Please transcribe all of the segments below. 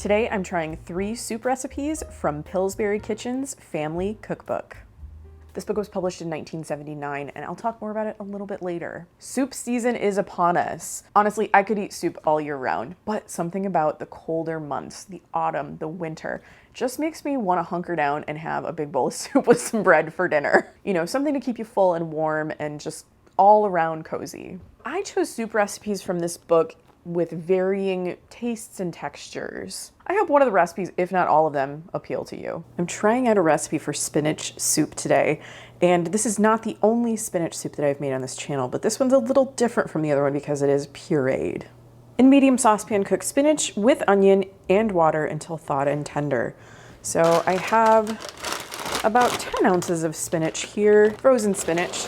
Today I'm trying 3 soup recipes from Pillsbury Kitchen's Family Cookbook. This book was published in 1979, and I'll talk more about it a little bit later. Soup season is upon us. Honestly, I could eat soup all year round, but something about the colder months, the autumn, the winter, just makes me want to hunker down and have a big bowl of soup with some bread for dinner. You know, something to keep you full and warm and just all around cozy. I chose soup recipes from this book with varying tastes and textures. I hope one of the recipes, if not all of them, appeal to you. I'm trying out a recipe for spinach soup today, and this is not the only spinach soup that I've made on this channel, but this one's a little different from the other one because it is pureed. In medium saucepan, cook spinach with onion and water until thawed and tender. So I have about 10 ounces of spinach here, frozen spinach.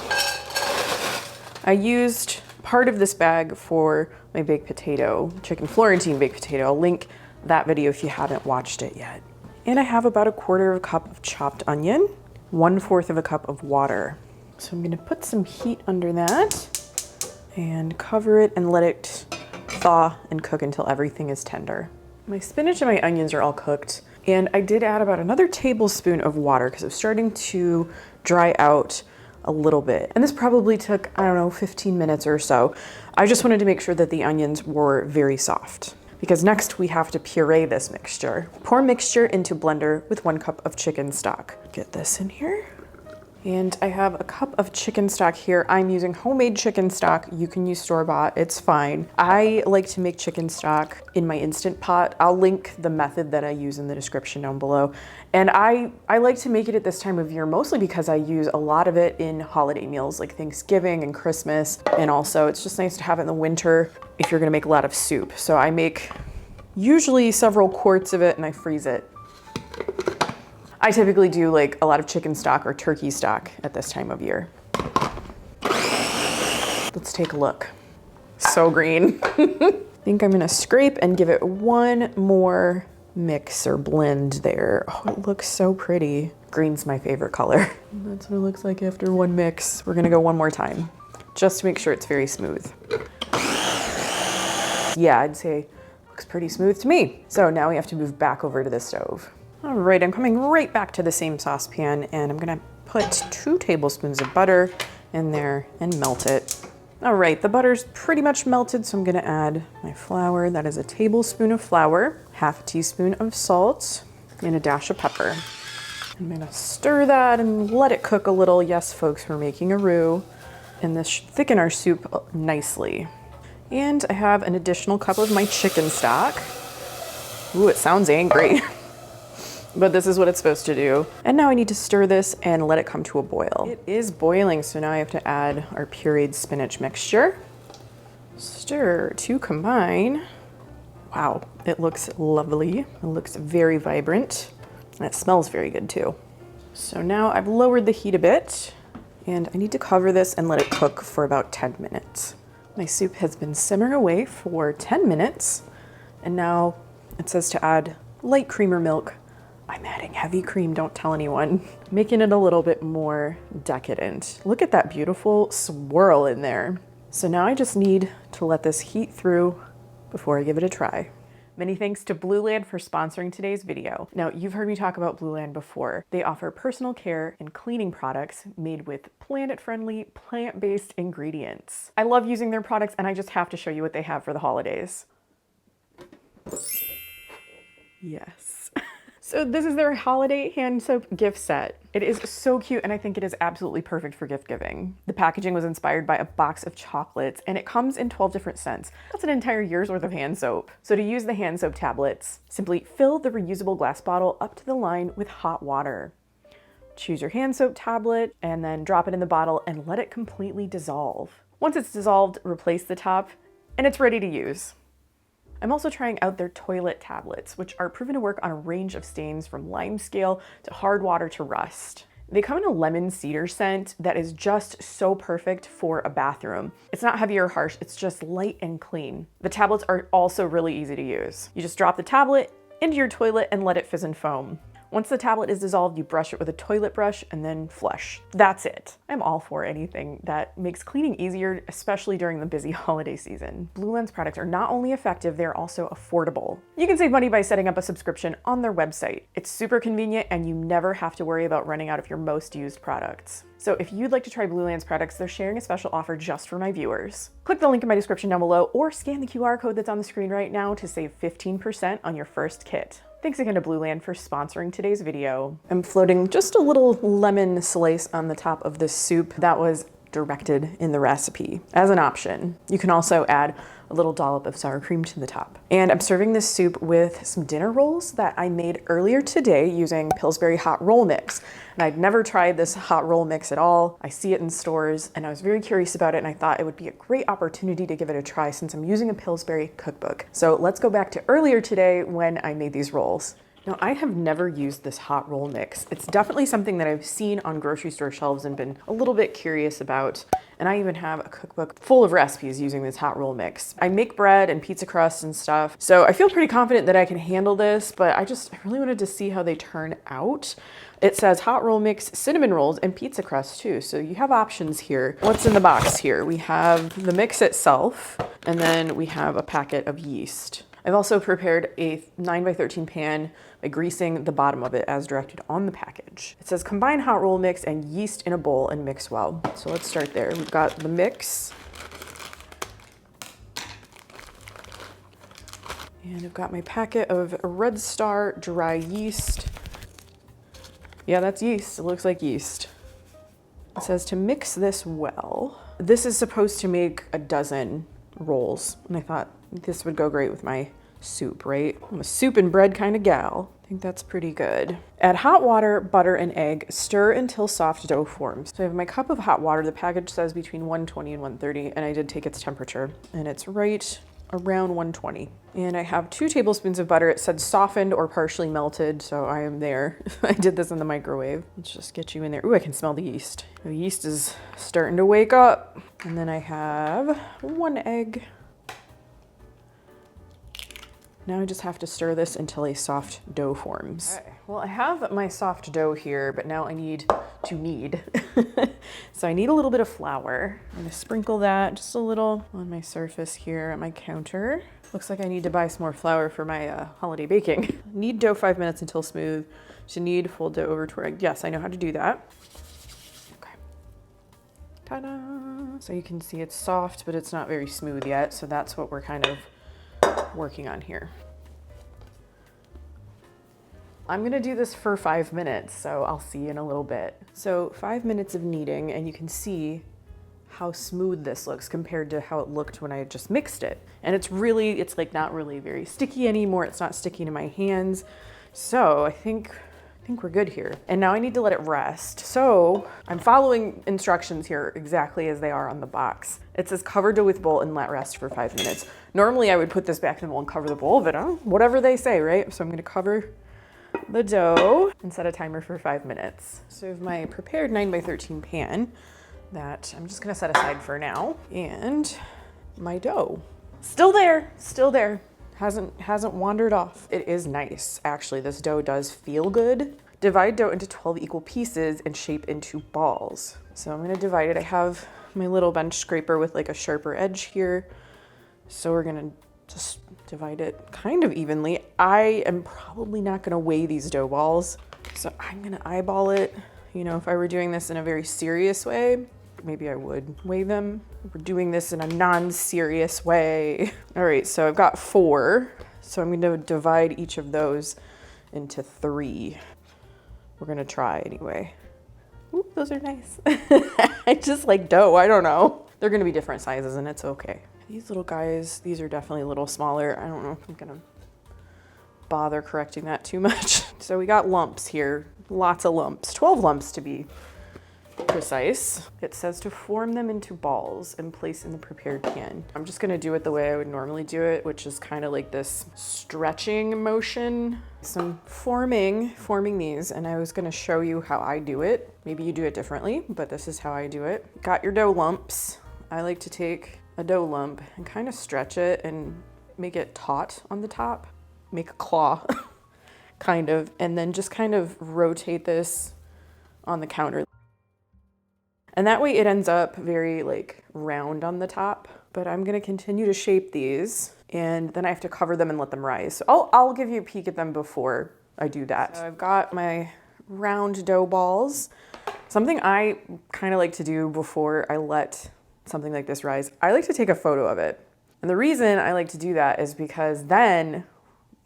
I used part of this bag for my baked potato, chicken Florentine baked potato. I'll link that video if you haven't watched it yet. And I have about 1/4 cup of chopped onion, 1/4 cup of water. So I'm gonna put some heat under that and cover it and let it thaw and cook until everything is tender. My spinach and my onions are all cooked, and I did add about another tablespoon of water because it was starting to dry out a little bit. And this probably took, I don't know, 15 minutes or so. I just wanted to make sure that the onions were very soft because next we have to puree this mixture. Pour mixture into blender with 1 cup of chicken stock. Get this in here. And I have a cup of chicken stock here. I'm using homemade chicken stock. You can use store-bought, it's fine. I like to make chicken stock in my Instant Pot. I'll link the method that I use in the description down below. And I like to make it at this time of year mostly because I use a lot of it in holiday meals like Thanksgiving and Christmas. And also it's just nice to have it in the winter if you're gonna make a lot of soup. So I make usually several quarts of it and I freeze it. I typically do like a lot of chicken stock or turkey stock at this time of year. Let's take a look. So green. I think I'm gonna scrape and give it one more mix or blend there. Oh, it looks so pretty. Green's my favorite color. That's what it looks like after one mix. We're gonna go one more time, just to make sure it's very smooth. Yeah, I'd say looks pretty smooth to me. So now we have to move back over to the stove. All right, I'm coming right back to the same saucepan and I'm gonna put 2 tablespoons of butter in there and melt it. All right, the butter's pretty much melted, so I'm gonna add my flour. That is 1 tablespoon of flour, 1/2 teaspoon of salt, and a dash of pepper. I'm gonna stir that and let it cook a little. Yes, folks, we're making a roux. And this should thicken our soup nicely. And I have an additional cup of my chicken stock. Ooh, it sounds angry. But this is what it's supposed to do. And now I need to stir this and let it come to a boil. It is boiling, so now I have to add our pureed spinach mixture. Stir to combine. Wow, it looks lovely. It looks very vibrant. And it smells very good too. So now I've lowered the heat a bit and I need to cover this and let it cook for about 10 minutes. My soup has been simmering away for 10 minutes. And now it says to add light cream or milk. I'm adding heavy cream, don't tell anyone. Making it a little bit more decadent. Look at that beautiful swirl in there. So now I just need to let this heat through before I give it a try. Many thanks to Blueland for sponsoring today's video. Now, you've heard me talk about Blueland before. They offer personal care and cleaning products made with planet-friendly, plant-based ingredients. I love using their products and I just have to show you what they have for the holidays. Yes. So this is their holiday hand soap gift set. It is so cute and I think it is absolutely perfect for gift giving. The packaging was inspired by a box of chocolates and it comes in 12 different scents. That's an entire year's worth of hand soap. So to use the hand soap tablets, simply fill the reusable glass bottle up to the line with hot water. Choose your hand soap tablet and then drop it in the bottle and let it completely dissolve. Once it's dissolved, replace the top and it's ready to use. I'm also trying out their toilet tablets, which are proven to work on a range of stains from lime scale to hard water to rust. They come in a lemon cedar scent that is just so perfect for a bathroom. It's not heavy or harsh, it's just light and clean. The tablets are also really easy to use. You just drop the tablet into your toilet and let it fizz and foam. Once the tablet is dissolved, you brush it with a toilet brush and then flush. That's it. I'm all for anything that makes cleaning easier, especially during the busy holiday season. Blueland's products are not only effective, they're also affordable. You can save money by setting up a subscription on their website. It's super convenient and you never have to worry about running out of your most used products. So if you'd like to try Blueland's products, they're sharing a special offer just for my viewers. Click the link in my description down below or scan the QR code that's on the screen right now to save 15% on your first kit. Thanks again to Blueland for sponsoring today's video. I'm floating just a little lemon slice on the top of this soup that was directed in the recipe as an option. You can also add a little dollop of sour cream to the top. And I'm serving this soup with some dinner rolls that I made earlier today using Pillsbury hot roll mix. And I'd never tried this hot roll mix at all. I see it in stores and I was very curious about it and I thought it would be a great opportunity to give it a try since I'm using a Pillsbury cookbook. So let's go back to earlier today when I made these rolls. Now, I have never used this hot roll mix. It's definitely something that I've seen on grocery store shelves and been a little bit curious about. And I even have a cookbook full of recipes using this hot roll mix. I make bread and pizza crust and stuff, so I feel pretty confident that I can handle this, but I really wanted to see how they turn out. It says hot roll mix, cinnamon rolls, and pizza crust too, so you have options here. What's in the box here? We have the mix itself, and then we have a packet of yeast. I've also prepared a 9x13 pan by greasing the bottom of it as directed on the package. It says combine hot roll mix and yeast in a bowl and mix well. So let's start there. We've got the mix. And I've got my packet of Red Star dry yeast. Yeah, that's yeast. It looks like yeast. It says to mix this well. This is supposed to make a dozen rolls, and I thought this would go great with my soup, right? I'm a soup and bread kind of gal. I think that's pretty good. Add hot water, butter, and egg. Stir until soft dough forms. So I have my cup of hot water. The package says between 120 and 130, and I did take its temperature, and it's right around 120. And I have 2 tablespoons of butter. It said softened or partially melted, so I am there. I did this in the microwave. Let's just get you in there. Ooh, I can smell the yeast. The yeast is starting to wake up. And then I have 1 egg. Now I just have to stir this until a soft dough forms. Okay. Well, I have my soft dough here, but now I need to knead. So I need a little bit of flour. I'm gonna sprinkle that just a little on my surface here at my counter. Looks like I need to buy some more flour for my holiday baking. Knead dough 5 minutes until smooth. To knead, fold dough over toward, yes, I know how to do that. Okay. Ta-da! So you can see it's soft, but it's not very smooth yet. So that's what we're kind of working on here. I'm gonna do this for 5 minutes, so I'll see you in a little bit. So 5 minutes of kneading, and you can see how smooth this looks compared to how it looked when I had just mixed it. And it's like not really very sticky anymore. It's not sticking to my hands. So I think we're good here. And now I need to let it rest. So I'm following instructions here exactly as they are on the box. It says cover dough with bowl and let rest for 5 minutes. Normally I would put this back in the bowl and cover the bowl, but whatever they say, right? So I'm gonna cover the dough and set a timer for 5 minutes. So I have my prepared 9x13 pan that I'm just gonna set aside for now. And my dough, still there. Hasn't wandered off. It is nice, actually. This dough does feel good. Divide dough into 12 equal pieces and shape into balls. So I'm gonna divide it. I have my little bench scraper with like a sharper edge here. So we're gonna just divide it kind of evenly. I am probably not gonna weigh these dough balls. So I'm gonna eyeball it. You know, if I were doing this in a very serious way, maybe I would weigh them. We're doing this in a non-serious way. All right, so I've got 4. So I'm gonna divide each of those into 3. We're gonna try anyway. Ooh, those are nice. I just like dough, I don't know. They're gonna be different sizes and it's okay. These little guys, these are definitely a little smaller. I don't know if I'm gonna bother correcting that too much. So we got lumps here, lots of lumps, 12 lumps to be precise. It says to form them into balls and place in the prepared pan. I'm just gonna do it the way I would normally do it, which is kind of like this stretching motion. So I'm forming these, and I was gonna show you how I do it. Maybe you do it differently, but this is how I do it. Got your dough lumps. I like to take a dough lump and kind of stretch it and make it taut on the top. Make a claw. kind of, and then just kind of rotate this on the counter. And that way it ends up very like round on the top, but I'm gonna continue to shape these and then I have to cover them and let them rise. So I'll give you a peek at them before I do that. So I've got my round dough balls. Something I kind of like to do before I let something like this rise, I like to take a photo of it. And the reason I like to do that is because then,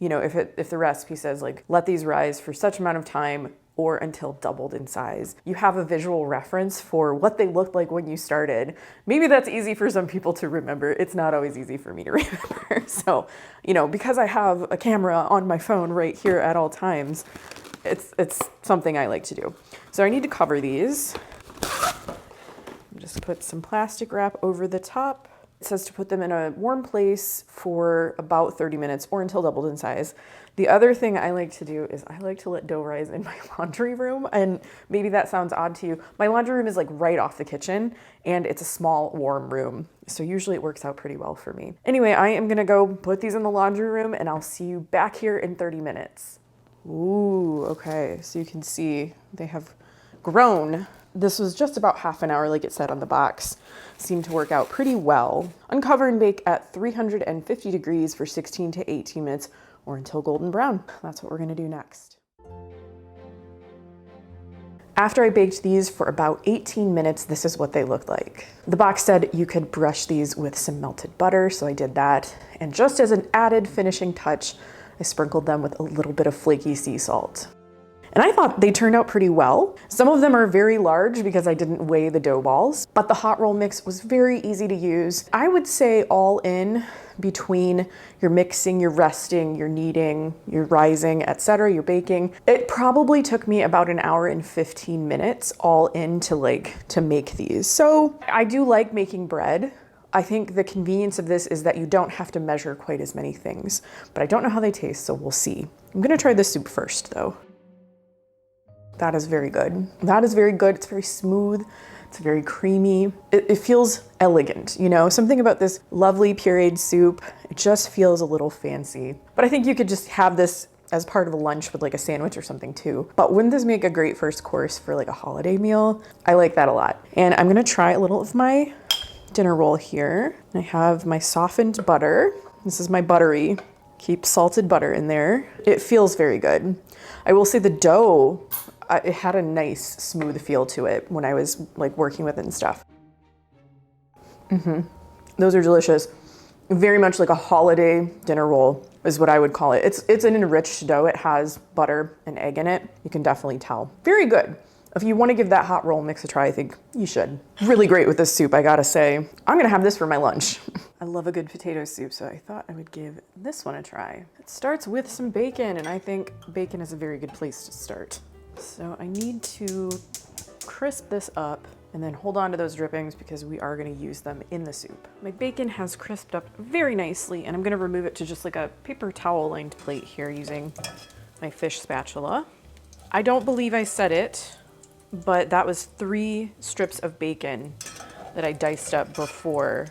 you know, if the recipe says like, let these rise for such amount of time or until doubled in size, you have a visual reference for what they looked like when you started. Maybe that's easy for some people to remember. It's not always easy for me to remember. So, you know, because I have a camera on my phone right here at all times, it's something I like to do. So I need to cover these. Just put some plastic wrap over the top. It says to put them in a warm place for about 30 minutes or until doubled in size. The other thing I like to do is I like to let dough rise in my laundry room, and maybe that sounds odd to you. My laundry room is like right off the kitchen and it's a small warm room. So usually it works out pretty well for me. Anyway, I am gonna go put these in the laundry room and I'll see you back here in 30 minutes. Ooh, okay, so you can see they have grown. This was just about half an hour, like it said on the box. Seemed to work out pretty well. Uncover and bake at 350 degrees for 16 to 18 minutes or until golden brown. That's what we're gonna do next. After I baked these for about 18 minutes, this is what they looked like. The box said you could brush these with some melted butter, so I did that. And just as an added finishing touch, I sprinkled them with a little bit of flaky sea salt. And I thought they turned out pretty well. Some of them are very large because I didn't weigh the dough balls, but the hot roll mix was very easy to use. I would say all in between your mixing, your resting, your kneading, your rising, etc., your baking, it probably took me about an hour and 15 minutes all in to make these. So I do like making bread. I think the convenience of this is that you don't have to measure quite as many things, but I don't know how they taste, so we'll see. I'm gonna try the soup first though. That is very good. That is very good. It's very smooth. It's very creamy. It feels elegant, you know? Something about this lovely pureed soup, it just feels a little fancy. But I think you could just have this as part of a lunch with like a sandwich or something too. But wouldn't this make a great first course for like a holiday meal? I like that a lot. And I'm gonna try a little of my dinner roll here. I have my softened butter. This is my buttery. Keep salted butter in there. It feels very good. I will say the dough, it had a nice smooth feel to it when I was like working with it and stuff. Those are delicious. Very much like a holiday dinner roll is what I would call it. It's an enriched dough. It has butter and egg in it. You can definitely tell. Very good. If you want to give that hot roll mix a try, I think you should. Really great with this soup, I gotta say. I'm gonna have this for my lunch. I love a good potato soup, so I thought I would give this one a try. It starts with some bacon, and I think bacon is a very good place to start. So I need to crisp this up and then hold on to those drippings because we are gonna use them in the soup. My bacon has crisped up very nicely, and I'm gonna remove it to just like a paper towel lined plate here using my fish spatula. I don't believe I said it, but that was 3 strips of bacon that I diced up before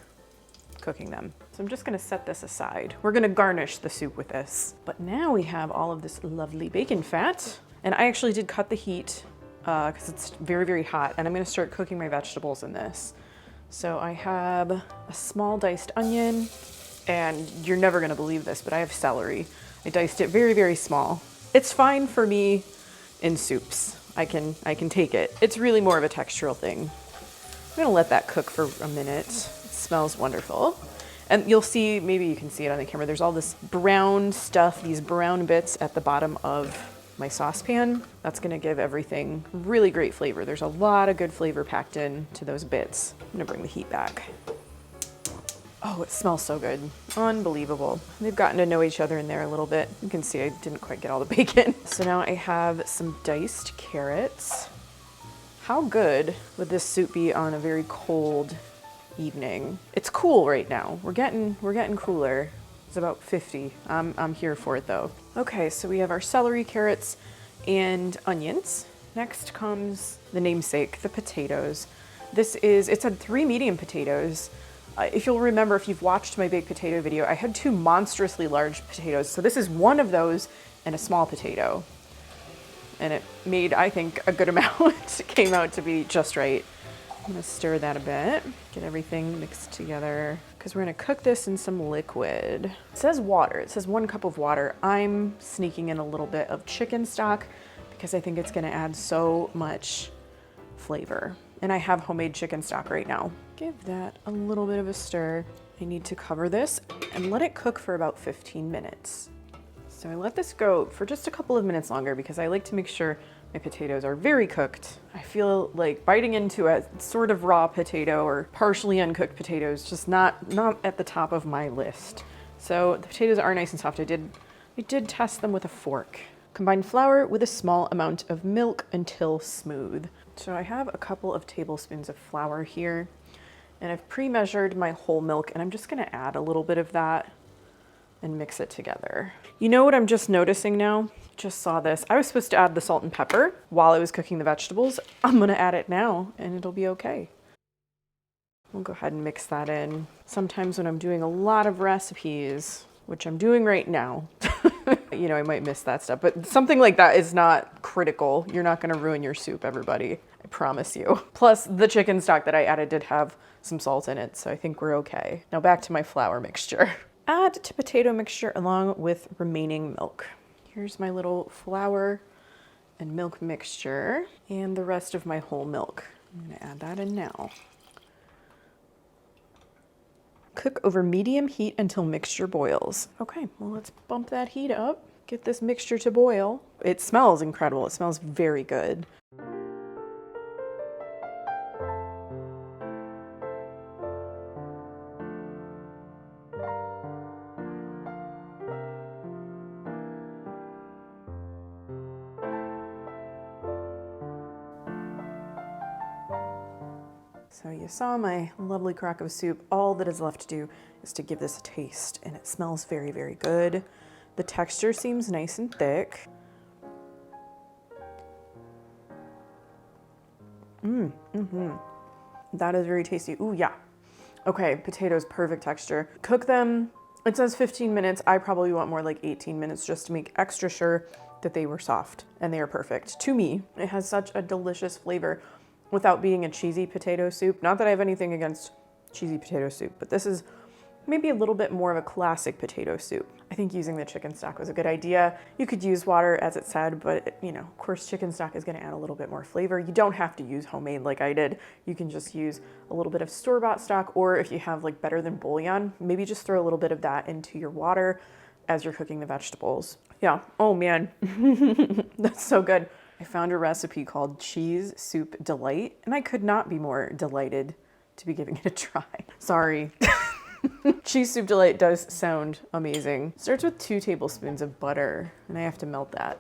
cooking them. So I'm just gonna set this aside. We're gonna garnish the soup with this. But now we have all of this lovely bacon fat. And I actually did cut the heat because it's very, very hot. And I'm gonna start cooking my vegetables in this. So I have a small diced onion, and you're never gonna believe this, but I have celery. I diced it very, very small. It's fine for me in soups. I can take it. It's really more of a textural thing. I'm gonna let that cook for a minute. It smells wonderful. And you'll see, maybe you can see it on the camera, there's all this brown stuff, these brown bits at the bottom of my saucepan. That's gonna give everything really great flavor. There's a lot of good flavor packed in to those bits. I'm gonna bring the heat back. Oh, it smells so good. Unbelievable. They've gotten to know each other in there a little bit. You can see I didn't quite get all the bacon. So now I have some diced carrots. How good would this soup be on a very cold evening? It's cool right now. We're getting cooler. It's about 50. I'm here for it though. Okay, so we have our celery, carrots, and onions. Next comes the namesake, the potatoes. It's had 3 medium potatoes. If you'll remember, if you've watched my baked potato video, I had 2 monstrously large potatoes. So this is one of those and a small potato. And it made, I think, a good amount. It came out to be just right. I'm gonna stir that a bit, get everything mixed together, because we're gonna cook this in some liquid. It says water, it says 1 cup of water. I'm sneaking in a little bit of chicken stock because I think it's gonna add so much flavor. And I have homemade chicken stock right now. Give that a little bit of a stir. I need to cover this and let it cook for about 15 minutes. So I let this go for just a couple of minutes longer because I like to make sure my potatoes are very cooked. I feel like biting into a sort of raw potato or partially uncooked potatoes, just not at the top of my list. So the potatoes are nice and soft. I did test them with a fork. Combine flour with a small amount of milk until smooth. So I have a couple of tablespoons of flour here, and I've pre-measured my whole milk, and I'm just gonna add a little bit of that and mix it together. You know what I'm just noticing now? Just saw this. I was supposed to add the salt and pepper while I was cooking the vegetables. I'm gonna add it now and it'll be okay. We'll go ahead and mix that in. Sometimes when I'm doing a lot of recipes, which I'm doing right now, you know, I might miss that stuff, but something like that is not critical. You're not gonna ruin your soup, everybody. I promise you. Plus the chicken stock that I added did have some salt in it, so I think we're okay. Now back to my flour mixture. Add to potato mixture along with remaining milk. Here's my little flour and milk mixture and the rest of my whole milk. I'm gonna add that in now. Cook over medium heat until mixture boils. Okay, well let's bump that heat up, get this mixture to boil. It smells incredible, it smells very good. So you saw my lovely crock of soup. All that is left to do is to give this a taste, and it smells very, very good. The texture seems nice and thick. That is very tasty. Ooh, yeah. Okay, potatoes, perfect texture. Cook them, it says 15 minutes. I probably want more like 18 minutes just to make extra sure that they were soft, and they are perfect. To me, it has such a delicious flavor without being a cheesy potato soup. Not that I have anything against cheesy potato soup, but this is maybe a little bit more of a classic potato soup. I think using the chicken stock was a good idea. You could use water as it said, but you know, of course chicken stock is gonna add a little bit more flavor. You don't have to use homemade like I did. You can just use a little bit of store-bought stock, or if you have like better than bouillon, maybe just throw a little bit of that into your water as you're cooking the vegetables. Yeah, oh man, that's so good. I found a recipe called Cheese Soup Delight, and I could not be more delighted to be giving it a try. Sorry. Cheese Soup Delight does sound amazing. Starts with 2 tablespoons of butter, and I have to melt that.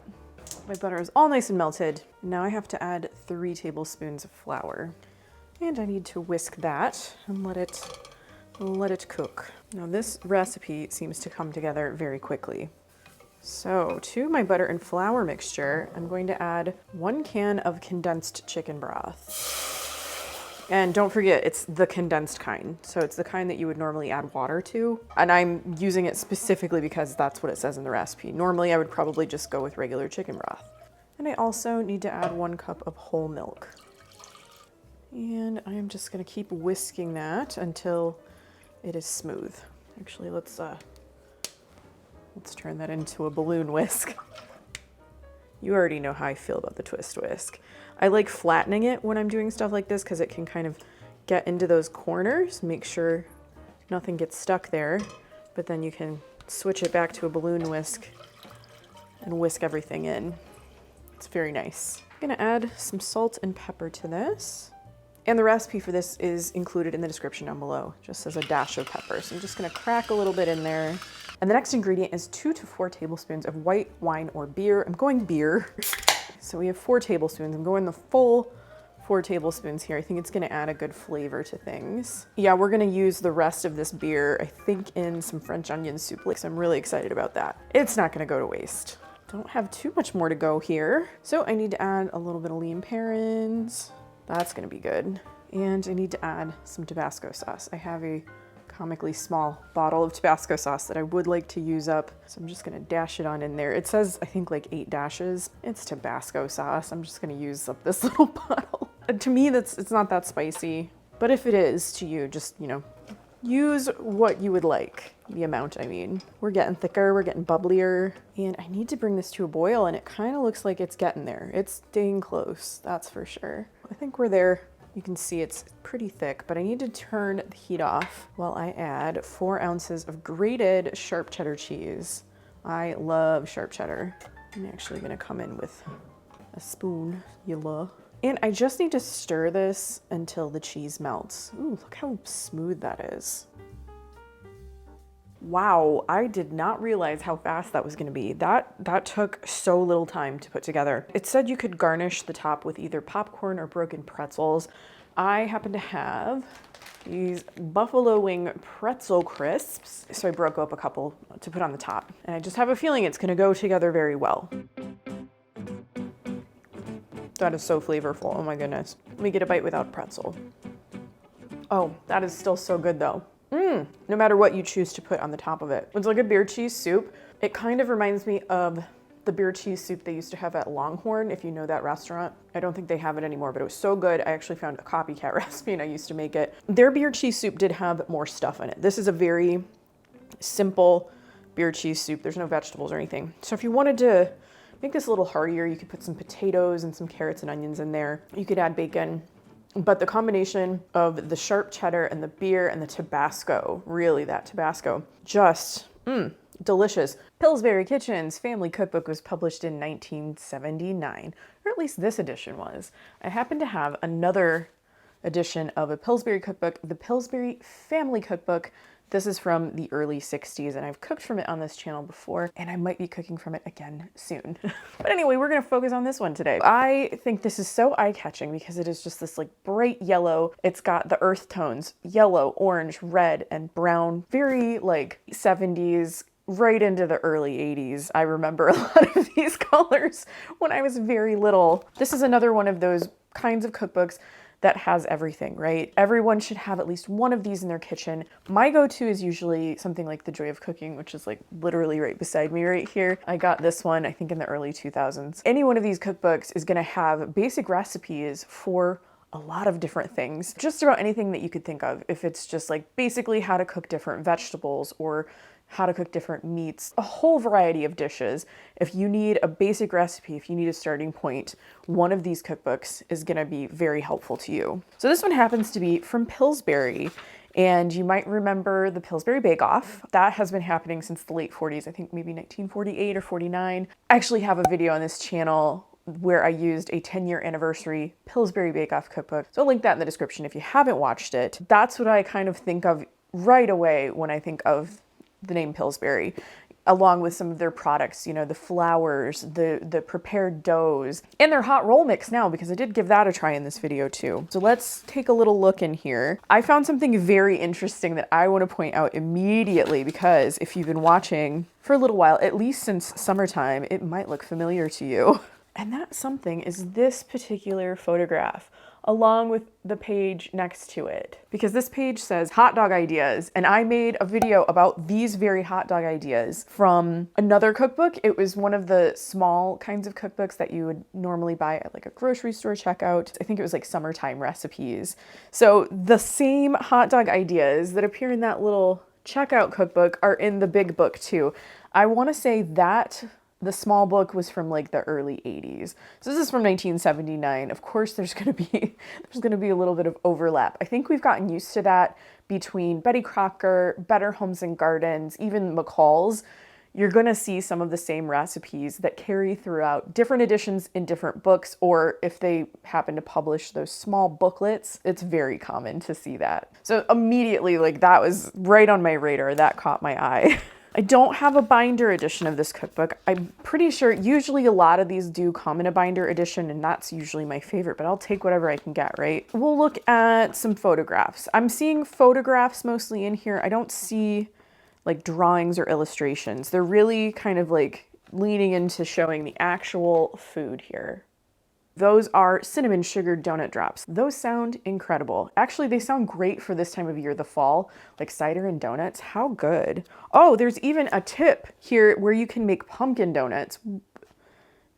My butter is all nice and melted. Now I have to add 3 tablespoons of flour. And I need to whisk that and let it cook. Now this recipe seems to come together very quickly. So to my butter and flour mixture, I'm going to add 1 can of condensed chicken broth. And don't forget, it's the condensed kind. So it's the kind that you would normally add water to. And I'm using it specifically because that's what it says in the recipe. Normally I would probably just go with regular chicken broth. And I also need to add 1 cup of whole milk. And I am just gonna keep whisking that until it is smooth. Actually, let's turn that into a balloon whisk. You already know how I feel about the twist whisk. I like flattening it when I'm doing stuff like this because it can kind of get into those corners, make sure nothing gets stuck there, but then you can switch it back to a balloon whisk and whisk everything in. It's very nice. I'm gonna add some salt and pepper to this. And the recipe for this is included in the description down below, just as a dash of pepper. So I'm just gonna crack a little bit in there. And the next ingredient is 2 to 4 tablespoons of white wine or beer. I'm going beer. So we have 4 tablespoons. I'm going the full 4 tablespoons here. I think it's gonna add a good flavor to things. Yeah, we're gonna use the rest of this beer, I think, in some French onion soup. So I'm really excited about that. It's not gonna go to waste. Don't have too much more to go here. So I need to add a little bit of lean parents. That's gonna be good. And I need to add some Tabasco sauce. I have a comically small bottle of Tabasco sauce that I would like to use up. So I'm just gonna dash it on in there. It says, I think like 8 dashes. It's Tabasco sauce. I'm just gonna use up this little bottle. And to me, it's not that spicy, but if it is to you, just, you know, use what you would like. The amount, I mean. We're getting thicker, we're getting bubblier, and I need to bring this to a boil, and it kind of looks like it's getting there. It's staying close, that's for sure. I think we're there. You can see it's pretty thick, but I need to turn the heat off while I add 4 ounces of grated sharp cheddar cheese. I love sharp cheddar. I'm actually gonna come in with a spoon, and I just need to stir this until the cheese melts. Ooh, look how smooth that is. Wow, I did not realize how fast that was gonna be. That took so little time to put together. It said you could garnish the top with either popcorn or broken pretzels. I happen to have these buffalo wing pretzel crisps, so I broke up a couple to put on the top. And I just have a feeling it's gonna go together very well. That is so flavorful, oh my goodness. Let me get a bite without pretzel. Oh, that is still so good though. No matter what you choose to put on the top of it. It's like a beer cheese soup. It kind of reminds me of the beer cheese soup they used to have at Longhorn, if you know that restaurant. I don't think they have it anymore, but it was so good. I actually found a copycat recipe and I used to make it. Their beer cheese soup did have more stuff in it. This is a very simple beer cheese soup. There's no vegetables or anything. So if you wanted to make this a little heartier, you could put some potatoes and some carrots and onions in there. You could add bacon. But the combination of the sharp cheddar and the beer and the Tabasco, really that Tabasco, just delicious. Pillsbury Kitchen's family cookbook was published in 1979, or at least this edition was. I happen to have another edition of a Pillsbury cookbook, the Pillsbury Family Cookbook. This is from the early 60s, and I've cooked from it on this channel before, and I might be cooking from it again soon. But anyway, we're gonna focus on this one today. I think this is so eye-catching because it is just this like bright yellow. It's got the earth tones, yellow, orange, red, and brown. Very like 70s, right into the early 80s. I remember a lot of these colors when I was very little. This is another one of those kinds of cookbooks that has everything, right? Everyone should have at least one of these in their kitchen. My go-to is usually something like The Joy of Cooking, which is like literally right beside me right here. I got this one, I think in the early 2000s. Any one of these cookbooks is gonna have basic recipes for a lot of different things. Just about anything that you could think of. If it's just like basically how to cook different vegetables or how to cook different meats, a whole variety of dishes. If you need a basic recipe, if you need a starting point, one of these cookbooks is gonna be very helpful to you. So this one happens to be from Pillsbury, and you might remember the Pillsbury Bake Off. That has been happening since the late 40s, I think maybe 1948 or 49. I actually have a video on this channel where I used a 10-year anniversary Pillsbury Bake Off cookbook. So I'll link that in the description if you haven't watched it. That's what I kind of think of right away when I think of the name Pillsbury, along with some of their products, you know, the flours, the prepared doughs, and their hot roll mix now, because I did give that a try in this video too. So let's take a little look in here. I found something very interesting that I want to point out immediately, because if you've been watching for a little while, at least since summertime, it might look familiar to you. And that something is this particular photograph, along with the page next to it. Because this page says hot dog ideas, and I made a video about these very hot dog ideas from another cookbook. It was one of the small kinds of cookbooks that you would normally buy at like a grocery store checkout. I think it was like summertime recipes. So the same hot dog ideas that appear in that little checkout cookbook are in the big book too. I want to say that the small book was from like the early 80s. So this is from 1979. Of course, there's gonna be a little bit of overlap. I think we've gotten used to that between Betty Crocker, Better Homes and Gardens, even McCall's. You're gonna see some of the same recipes that carry throughout different editions in different books, or if they happen to publish those small booklets, it's very common to see that. So immediately, like that was right on my radar, that caught my eye. I don't have a binder edition of this cookbook. I'm pretty sure usually a lot of these do come in a binder edition, and that's usually my favorite, but I'll take whatever I can get, right? We'll look at some photographs. I'm seeing photographs mostly in here. I don't see like drawings or illustrations. They're really kind of like leaning into showing the actual food here. Those are cinnamon sugared donut drops. Those sound incredible. Actually, they sound great for this time of year, the fall, like cider and donuts. How good. Oh, there's even a tip here where you can make pumpkin donuts.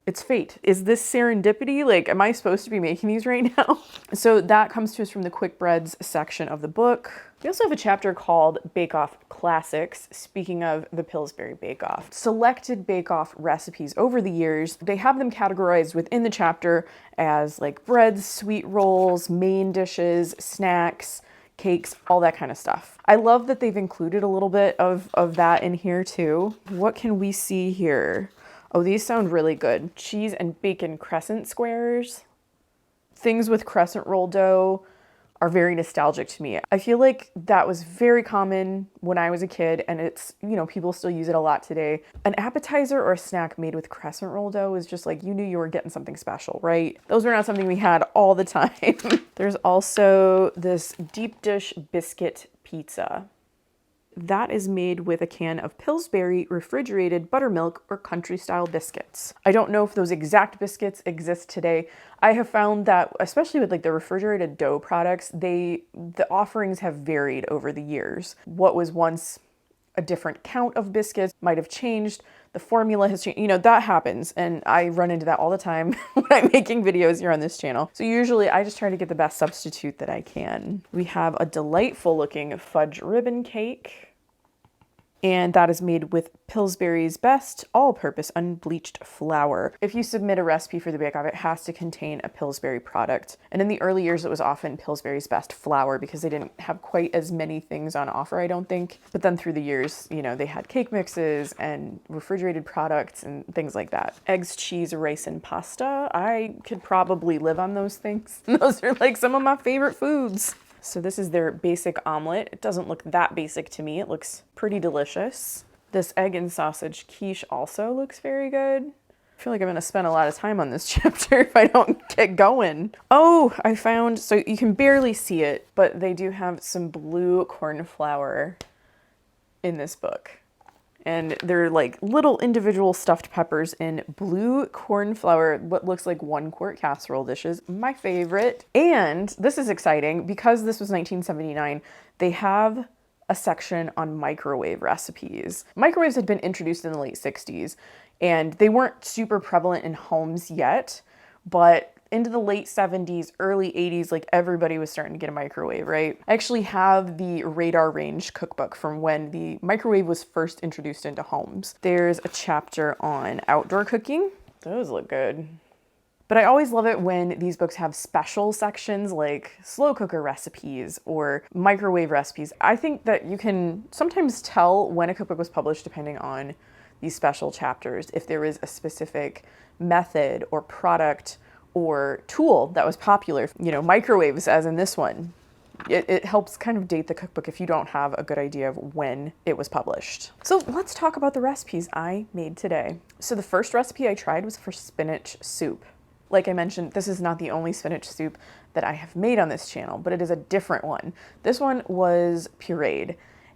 It's fate. Is this serendipity? Like, am I supposed to be making these right now? So that comes to us from the quick breads section of the book. We also have a chapter called Bake Off Classics. Speaking of the Pillsbury Bake Off, selected Bake Off recipes over the years. They have them categorized within the chapter as like breads, sweet rolls, main dishes, snacks, cakes, all that kind of stuff. I love that they've included a little bit of that in here too. What can we see here? Oh, these sound really good. Cheese and bacon crescent squares. Things with crescent roll dough are very nostalgic to me. I feel like that was very common when I was a kid, and it's, you know, people still use it a lot today. An appetizer or a snack made with crescent roll dough is just like, you knew you were getting something special, right? Those were not something we had all the time. There's also this deep dish biscuit pizza. That is made with a can of Pillsbury refrigerated buttermilk or country style biscuits. I don't know if those exact biscuits exist today. I have found that, especially with like the refrigerated dough products, the offerings have varied over the years. What was once a different count of biscuits might have changed. The formula has changed. You know, that happens. And I run into that all the time when I'm making videos here on this channel. So usually I just try to get the best substitute that I can. We have a delightful looking fudge ribbon cake. And that is made with Pillsbury's best all-purpose unbleached flour. If you submit a recipe for the Bake Off, it has to contain a Pillsbury product. And in the early years, it was often Pillsbury's best flour because they didn't have quite as many things on offer, I don't think. But then through the years, you know, they had cake mixes and refrigerated products and things like that. Eggs, cheese, rice, and pasta. I could probably live on those things. Those are like some of my favorite foods. So this is their basic omelet. It doesn't look that basic to me. It looks pretty delicious. This egg and sausage quiche also looks very good. I feel like I'm gonna spend a lot of time on this chapter if I don't get going. Oh, I found, so you can barely see it, but they do have some blue corn flour in this book. And they're like little individual stuffed peppers in blue corn flour, what looks like 1 quart casserole dishes, my favorite. And this is exciting because this was 1979, they have a section on microwave recipes. Microwaves had been introduced in the late 60s and they weren't super prevalent in homes yet, but into the late 70s, early 80s, like everybody was starting to get a microwave, right? I actually have the Radar Range cookbook from when the microwave was first introduced into homes. There's a chapter on outdoor cooking. Those look good. But I always love it when these books have special sections like slow cooker recipes or microwave recipes. I think that you can sometimes tell when a cookbook was published depending on these special chapters, if there is a specific method or product or tool that was popular, you know, microwaves as in this one. It helps kind of date the cookbook if you don't have a good idea of when it was published. So let's talk about the recipes I made today. So the first recipe I tried was for spinach soup. Like I mentioned, this is not the only spinach soup that I have made on this channel, but it is a different one. This one was pureed.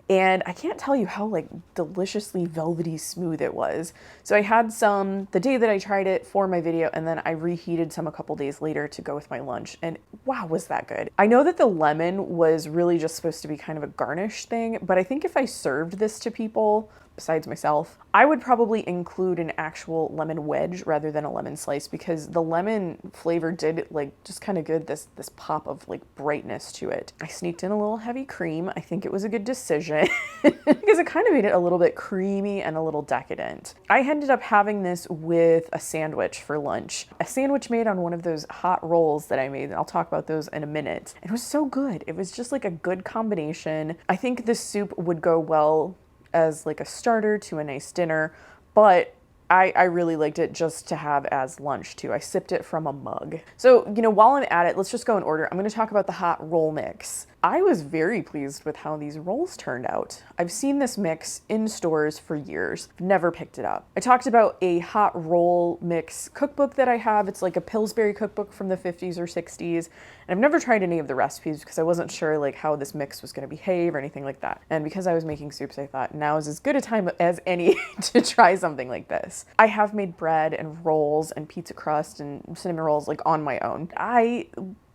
And I can't tell you how like deliciously velvety smooth it was. So I had some the day that I tried it for my video, and then I reheated some a couple days later to go with my lunch. And wow, was that good. I know that the lemon was really just supposed to be kind of a garnish thing, but I think if I served this to people, besides myself, I would probably include an actual lemon wedge rather than a lemon slice because the lemon flavor did like just kind of good this pop of like brightness to it. I sneaked in a little heavy cream. I think it was a good decision because it kind of made it a little bit creamy and a little decadent. I ended up having this with a sandwich for lunch. A sandwich made on one of those hot rolls that I made. And I'll talk about those in a minute. It was so good. It was just like a good combination. I think this soup would go well as like a starter to a nice dinner, but I really liked it just to have as lunch too. I sipped it from a mug. So, you know, while I'm at it, let's just go in order. I'm going to talk about the hot roll mix. I was very pleased with how these rolls turned out. I've seen this mix in stores for years, never picked it up. I talked about a hot roll mix cookbook that I have. It's like a Pillsbury cookbook from the 50s or 60s. And I've never tried any of the recipes because I wasn't sure like how this mix was going to behave or anything like that. And because I was making soups, I thought now is as good a time as any to try something like this. I have made bread and rolls and pizza crust and cinnamon rolls like on my own. I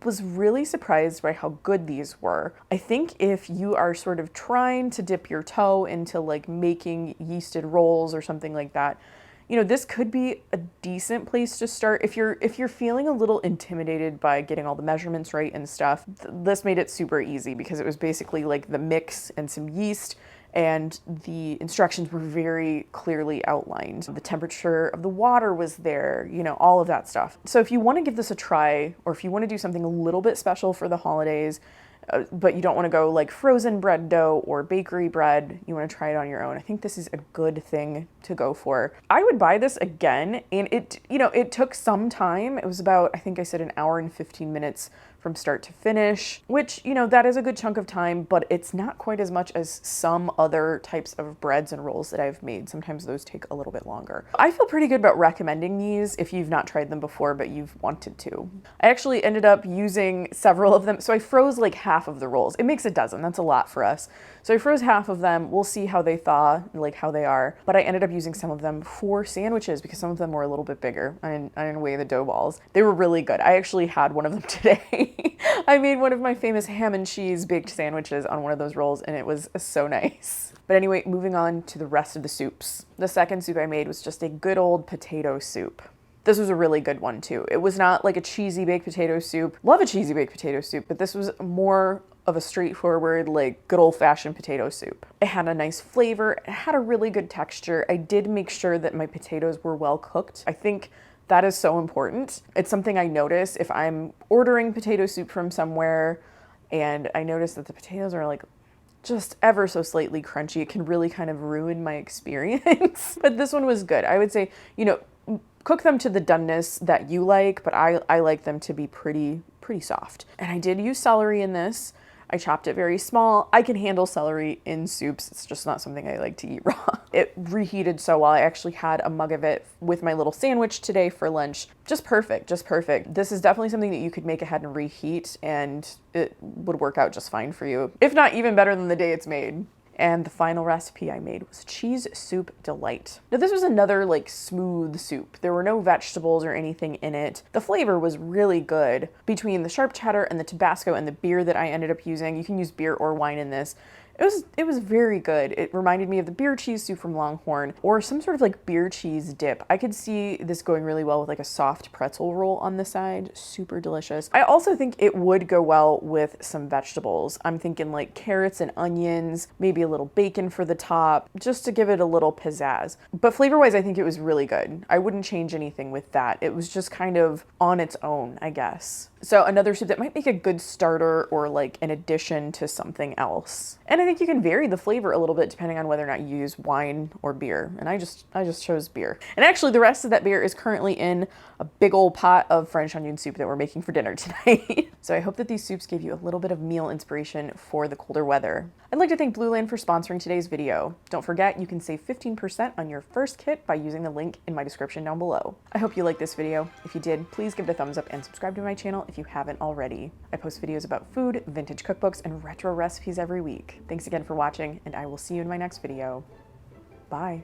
was really surprised by how good these were. I think if you are sort of trying to dip your toe into like making yeasted rolls or something like that, you know, this could be a decent place to start. If you're feeling a little intimidated by getting all the measurements right and stuff, this made it super easy because it was basically like the mix and some yeast, and the instructions were very clearly outlined. The temperature of the water was there, you know, all of that stuff. So if you want to give this a try, or if you want to do something a little bit special for the holidays, but you don't want to go like frozen bread dough or bakery bread, you want to try it on your own, I think this is a good thing to go for. I would buy this again, and it took some time. It was about, I think I said, an hour and 15 minutes from start to finish, which, you know, that is a good chunk of time, but it's not quite as much as some other types of breads and rolls that I've made. Sometimes those take a little bit longer. I feel pretty good about recommending these if you've not tried them before, but you've wanted to. I actually ended up using several of them. So I froze like half of the rolls. It makes a dozen. That's a lot for us. So I froze half of them. We'll see how they thaw, like how they are. But I ended up using some of them for sandwiches because some of them were a little bit bigger. I didn't weigh the dough balls. They were really good. I actually had one of them today. I made one of my famous ham and cheese baked sandwiches on one of those rolls, and it was so nice. But anyway, moving on to the rest of the soups. The second soup I made was just a good old potato soup. This was a really good one too. It was not like a cheesy baked potato soup. Love a cheesy baked potato soup, but this was more of a straightforward, like good old fashioned potato soup. It had a nice flavor. It had a really good texture. I did make sure that my potatoes were well cooked. I think that is so important. It's something I notice if I'm ordering potato soup from somewhere and I notice that the potatoes are like just ever so slightly crunchy, it can really kind of ruin my experience. But this one was good. I would say, you know, cook them to the doneness that you like, but I like them to be pretty soft. And I did use celery in this. I chopped it very small. I can handle celery in soups. It's just not something I like to eat raw. It reheated so well. I actually had a mug of it with my little sandwich today for lunch. Just perfect, just perfect. This is definitely something that you could make ahead and reheat, and it would work out just fine for you. If not even better than the day it's made. And the final recipe I made was cheese soup delight. Now this was another like smooth soup. There were no vegetables or anything in it. The flavor was really good. Between the sharp cheddar and the Tabasco and the beer that I ended up using, you can use beer or wine in this. It was very good. It reminded me of the beer cheese soup from Longhorn or some sort of like beer cheese dip. I could see this going really well with like a soft pretzel roll on the side. Super delicious. I also think it would go well with some vegetables. I'm thinking like carrots and onions, maybe a little bacon for the top, just to give it a little pizzazz. But flavor-wise, I think it was really good. I wouldn't change anything with that. It was just kind of on its own, I guess. So another soup that might make a good starter or like an addition to something else. And I think you can vary the flavor a little bit depending on whether or not you use wine or beer. And I just chose beer. And actually the rest of that beer is currently in a big old pot of French onion soup that we're making for dinner tonight. So I hope that these soups gave you a little bit of meal inspiration for the colder weather. I'd like to thank Blueland for sponsoring today's video. Don't forget, you can save 15% on your first kit by using the link in my description down below. I hope you liked this video. If you did, please give it a thumbs up and subscribe to my channel if you haven't already. I post videos about food, vintage cookbooks, and retro recipes every week. Thanks again for watching, and I will see you in my next video. Bye.